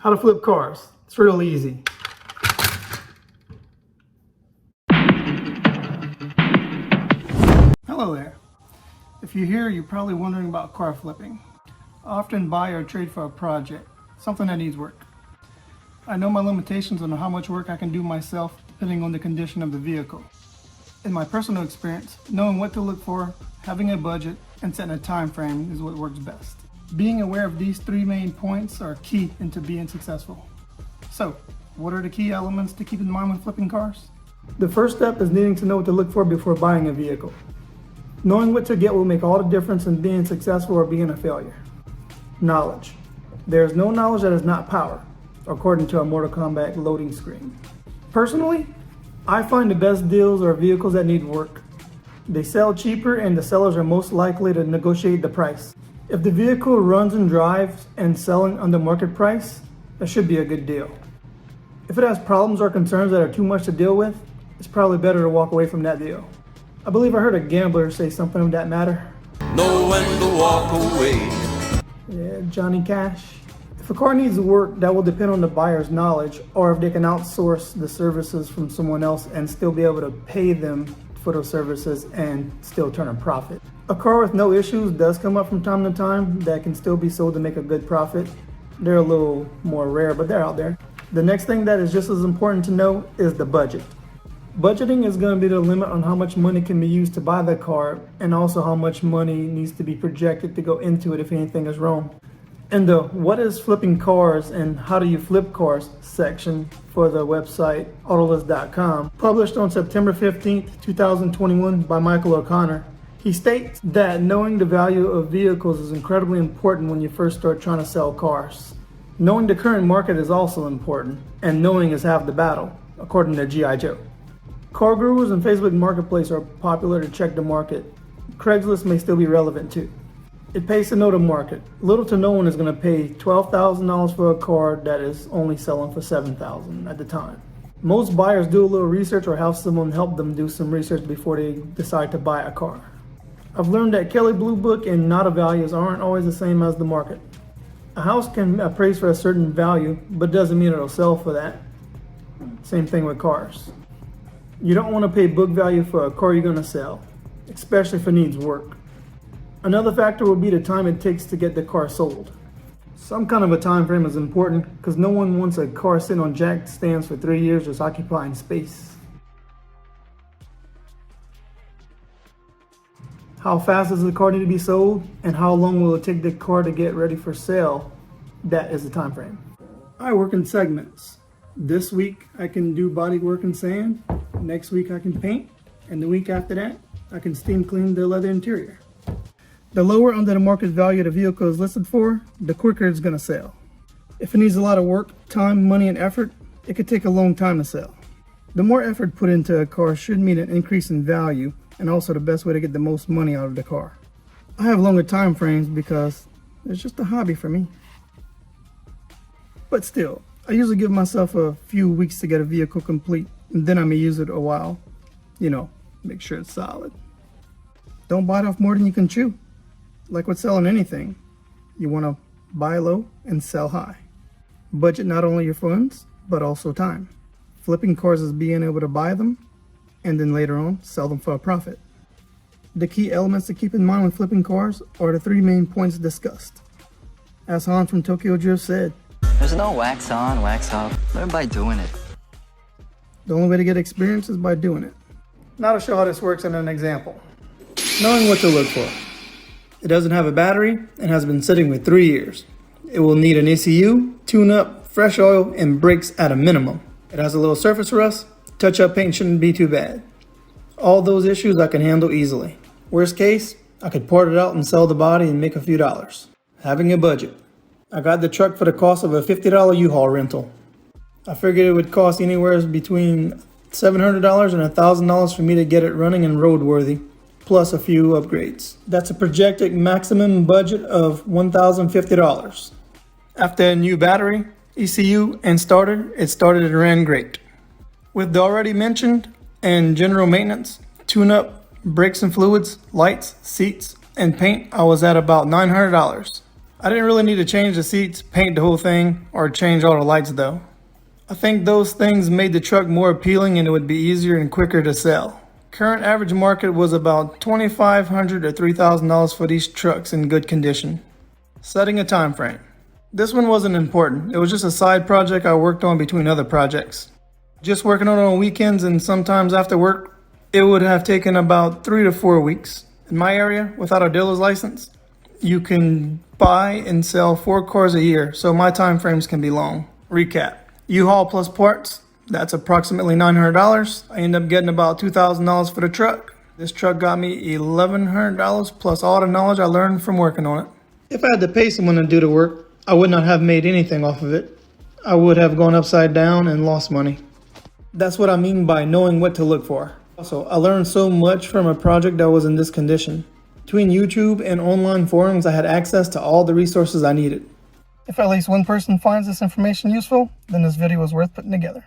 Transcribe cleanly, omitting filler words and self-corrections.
How to flip cars. It's real easy. Hello there. If you're here, you're probably wondering about car flipping. I often buy or trade for a project, something that needs work. I know my limitations on how much work I can do myself depending on the condition of the vehicle. In my personal experience, knowing what to look for, having a budget, and setting a time frame is what works best. Being aware of these three main points are key into being successful. So, what are the key elements to keep in mind when flipping cars? The first step is needing to know what to look for before buying a vehicle. Knowing what to get will make all the difference in being successful or being a failure. Knowledge. There is no knowledge that is not power, according to a Mortal Kombat loading screen. Personally, I find the best deals are vehicles that need work. They sell cheaper and the sellers are most likely to negotiate the price. If the vehicle runs and drives and selling under market price, that should be a good deal. If it has problems or concerns that are too much to deal with, it's probably better to walk away from that deal. I believe I heard a gambler say something of that matter. Know when to walk away. Yeah, Johnny Cash. If a car needs work, that will depend on the buyer's knowledge, or if they can outsource the services from someone else and still be able to pay them for those services and still turn a profit. A car with no issues does come up from time to time that can still be sold to make a good profit. They're a little more rare, but they're out there. The next thing that is just as important to know is the budget. Budgeting is going to be the limit on how much money can be used to buy the car and also how much money needs to be projected to go into it if anything is wrong. In the What is Flipping Cars and How Do You Flip Cars section for the website Autolist.com, published on September 15th, 2021 by Michael O'Connor, he states that knowing the value of vehicles is incredibly important when you first start trying to sell cars. Knowing the current market is also important, and knowing is half the battle, according to G.I. Joe. Car gurus and Facebook Marketplace are popular to check the market. Craigslist may still be relevant too. It pays to know the market. Little to no one is going to pay $12,000 for a car that is only selling for $7,000 at the time. Most buyers do a little research or have someone help them do some research before they decide to buy a car. I've learned that Kelley Blue Book and NADA values aren't always the same as the market. A house can appraise for a certain value, but doesn't mean it'll sell for that. Same thing with cars. You don't want to pay book value for a car you're going to sell, especially if it needs work. Another factor will be the time it takes to get the car sold. Some kind of a time frame is important because no one wants a car sitting on jack stands for 3 years just occupying space. How fast does the car need to be sold, and how long will it take the car to get ready for sale? That is the time frame. I work in segments. This week I can do body work and sand, next week I can paint, and the week after that I can steam clean the leather interior. The lower under the market value the vehicle is listed for, the quicker it's going to sell. If it needs a lot of work, time, money, and effort, it could take a long time to sell. The more effort put into a car should mean an increase in value and also the best way to get the most money out of the car. I have longer time frames because it's just a hobby for me. But still, I usually give myself a few weeks to get a vehicle complete, and then I may use it a while. Make sure it's solid. Don't bite off more than you can chew. Like with selling anything, you want to buy low and sell high. Budget not only your funds, but also time. Flipping cars is being able to buy them and then later on sell them for a profit. The key elements to keep in mind when flipping cars are the three main points discussed. As Han from Tokyo Drift said, "There's no wax on, wax off. Learn by doing it." The only way to get experience is by doing it. Now to show how this works in an example. Knowing what to look for. It doesn't have a battery and has been sitting for 3 years. It will need an ECU, tune-up, fresh oil, and brakes at a minimum. It has a little surface rust. Touch-up paint shouldn't be too bad. All those issues I can handle easily. Worst case, I could port it out and sell the body and make a few dollars. Having a budget. I got the truck for the cost of a $50 U-Haul rental. I figured it would cost anywhere between $700 and $1,000 for me to get it running and roadworthy, plus a few upgrades. That's a projected maximum budget of $1,050. After a new battery, ECU, and starter, it started and ran great. With the already mentioned and general maintenance, tune-up, brakes and fluids, lights, seats, and paint, I was at about $900. I didn't really need to change the seats, paint the whole thing, or change all the lights though. I think those things made the truck more appealing and it would be easier and quicker to sell. Current average market was about $2,500 to $3,000 for these trucks in good condition. Setting a time frame. This one wasn't important. It was just a side project I worked on between other projects. Just working on it on weekends and sometimes after work, it would have taken about 3 to 4 weeks. In my area, without a dealer's license, you can buy and sell 4 cars a year, so my time frames can be long. Recap. U-Haul plus parts, that's approximately $900. I end up getting about $2,000 for the truck. This truck got me $1,100 plus all the knowledge I learned from working on it. If I had to pay someone to do the work, I would not have made anything off of it. I would have gone upside down and lost money. That's what I mean by knowing what to look for. Also, I learned so much from a project that was in this condition. Between YouTube and online forums, I had access to all the resources I needed. If at least one person finds this information useful, then this video was worth putting together.